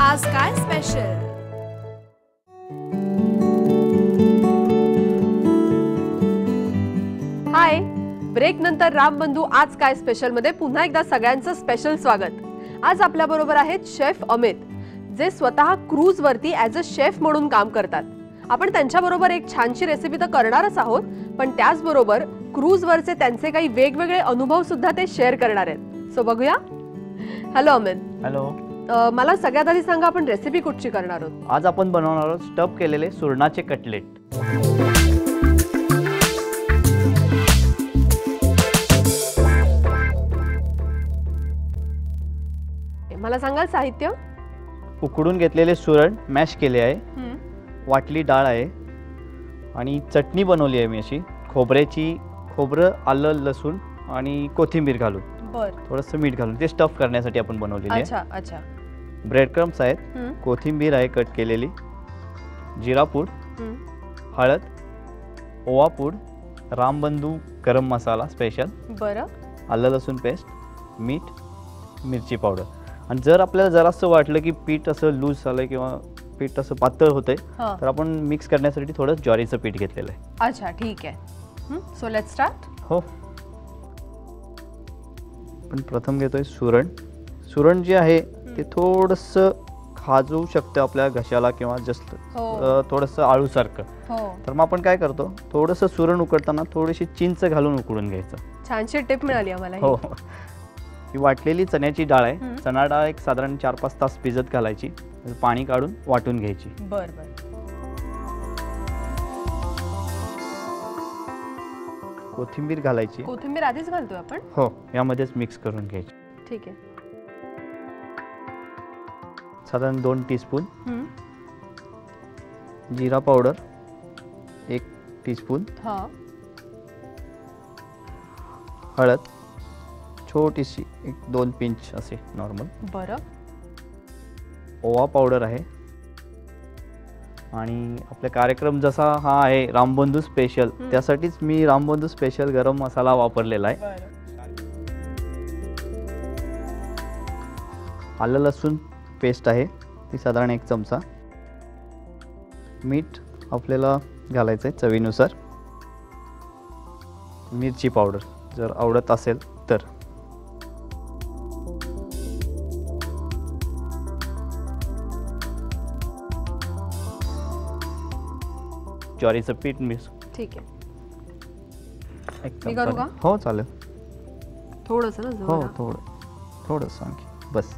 आज काय स्पेशल? हाय, ब्रेक नंतर रामबंधू आज काय स्पेशल मध्ये पुन्हा एकदा सगळ्यांचं स्पेशल स्वागत. आज आपल्या बरोबर आहेत शेफ अमित, जे स्वतः क्रूज वरती ॲज अ शेफ म्हणून काम करतात. आपण त्यांच्या बरोबर एक छानशी रेसिपी तर करणारच आहोत, पण त्याचबरोबर क्रूज वरचे त्यांचे काही वेगवेगळे अनुभव सुद्धा ते शेअर करणार आहेत. सो बघूया. हॅलो अमित. हॅलो. मला सगळ्यात आधी सांगा, आपण रेसिपी कुठची करणार आहोत? आज आपण बनवणार आहोत स्टफ केलेले सुरणाचे कटलेट. मला सांगाल साहित्य? उकडून घेतलेले सुरण मॅश केले आहे, वाटली डाळ आहे आणि चटणी बनवली आहे मी अशी खोबऱ्याची. खोबरं, आलं, लसूण आणि कोथिंबीर घालून, थोडंसं मीठ घालून ते स्टफ करण्यासाठी आपण बनवलेली आहे. अच्छा अच्छा. ब्रेड क्रम्स आहेत, कोथिंबीर आहे कट केलेली, जिरा पूड, हळद, ओवा पूड, रामबंधू गरम मसाला स्पेशल, बरं, आलं लसूण पेस्ट, मीठ, मिरची पावडर. आणि जर आपल्याला जरासं वाटलं की पीठ असं लूज झालंय किंवा पीठ असं पातळ होतंय तर आपण मिक्स करण्यासाठी थोडं ज्वारीचं पीठ घेतलेलं आहे. अच्छा, ठीक आहे. So let's start. हो. पण प्रथम घेतोय सुरण. सुरण जे आहे ते थोडंसं खाजवू शकतं आपल्या घशाला किंवा जस्ट थोडंसं आळूसारखं. तर मग आपण काय करतो, थोडंसं सुरण उकडताना थोडीशी चिंच घालून उकडून घ्यायचं. छानशी टिप मिळाली आम्हाला. हो. ही वाटलेली चण्याची डाळ आहे. चणा डाळ एक साधारण 4-5 तास भिजत घालायची, पाणी काढून वाटून घ्यायची. बरं बरं. कोथिंबीर घालायची. कोथिंबीर आधीच घालतोय आपण? हो, यामध्येच मिक्स करून घ्यायची. ठीक आहे. साधारण 2 टीस्पून जिरा पावडर, 1 टीस्पून हळद, छोटीशी 1-2 पिंच असे नॉर्मल. बरं. ओवा पावडर आहे. आणि आपला कार्यक्रम जसा हा आहे रामबंधू स्पेशल, त्यासाठीच मी रामबंधू स्पेशल गरम मसाला वापरलेला आहे. आलं लसूण पेस्ट आहे ती साधारण 1 चमचा. मीठ आपल्याला घालायचं आहे चवीनुसार. मिरची पावडर जर आवडत असेल तर. ज्वारीचं पीठ मिक्स. ठीक आहे. मी करू का? हो चालेल. थोडंसं ना? हो, थोडंसं आणखी, बस.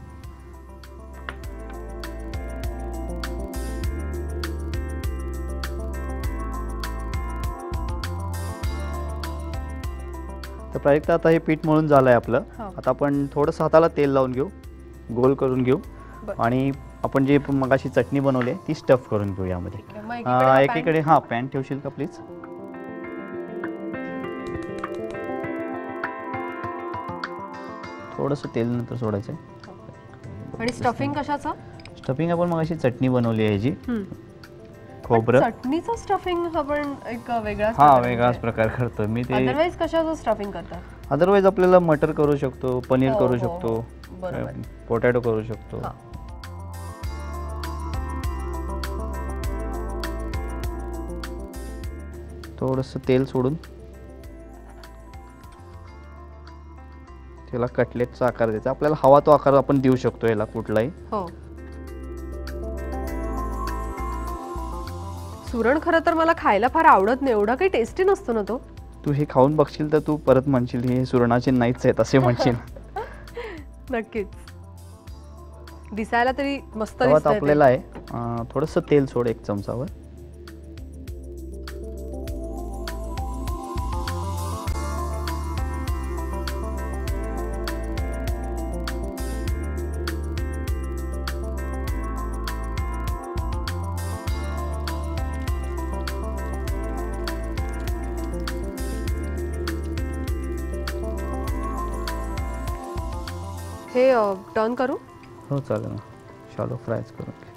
तर प्राजक्ता, आता हे पीठ मळून झालंय आपलं. आता आपण थोडंसं हाताला तेल लावून घेऊ, गोल करून घेऊ आणि आपण जे मगाशी चटणी बनवली ती स्टफ करून घेऊ यामध्ये. एकीकडे पॅन ठेवशील का प्लीज? थोडंसं तेल नंतर सोडायचं. आणि स्टफिंग कशाचं? स्टफिंग आपण मगाशी चटणी बनवली आहे जी खोबरं. चटणीचं स्टफिंग आपण एक वेगळाच प्रकार करतो मी. ते अदरवाइज कशाचं स्टफिंग करतात? अदरवाइज आपल्याला मटर करू शकतो, पनीर करू शकतो, पोटॅटो करू शकतो. थोडंसं तेल सोडून त्याला कटलेटचा आकार द्यायचा. आपल्याला हवा तो आकार आपण देऊ शकतो याला कुठलाही. सुरण खरं तर मला खायला फार आवडत नाही, एवढा काही टेस्टी नसतो ना तो. तू हे खाऊन बघशील तर तू परत म्हणशील हे सुरणाचे नाहीच आहेत असे म्हणशील. नक्कीच. दिसायला तरी मस्त दिसतंय. आपल्याला आहे थोडंसं तेल सोड 1 चमचावर. हे टर्न करू? हो चालेल ना. शॅलो फ्रायच करून घे.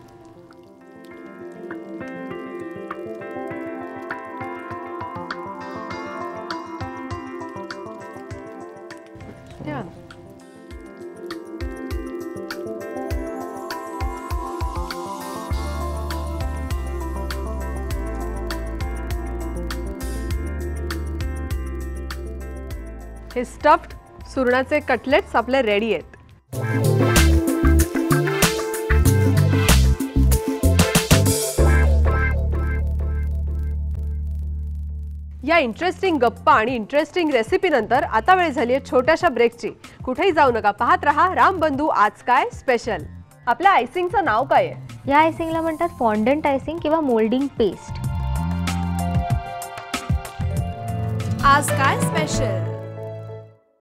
हे स्टफ्ड सुरणाचे कटलेट्स आपले रेडी आहेत. या इंटरेस्टिंग गप्पा आणि इंटरेस्टिंग रेसिपी नंतर आता वेळ झाली आहे छोट्याशा ब्रेकची. कुठेही जाऊ नका, पाहत रहा रामबंधू आज काय स्पेशल. आपल्या आयसिंगचं नाव काय आहे? या आयसिंगला म्हणतात फॉन्डंट आयसिंग किंवा मोल्डिंग पेस्ट. आज काय स्पेशल.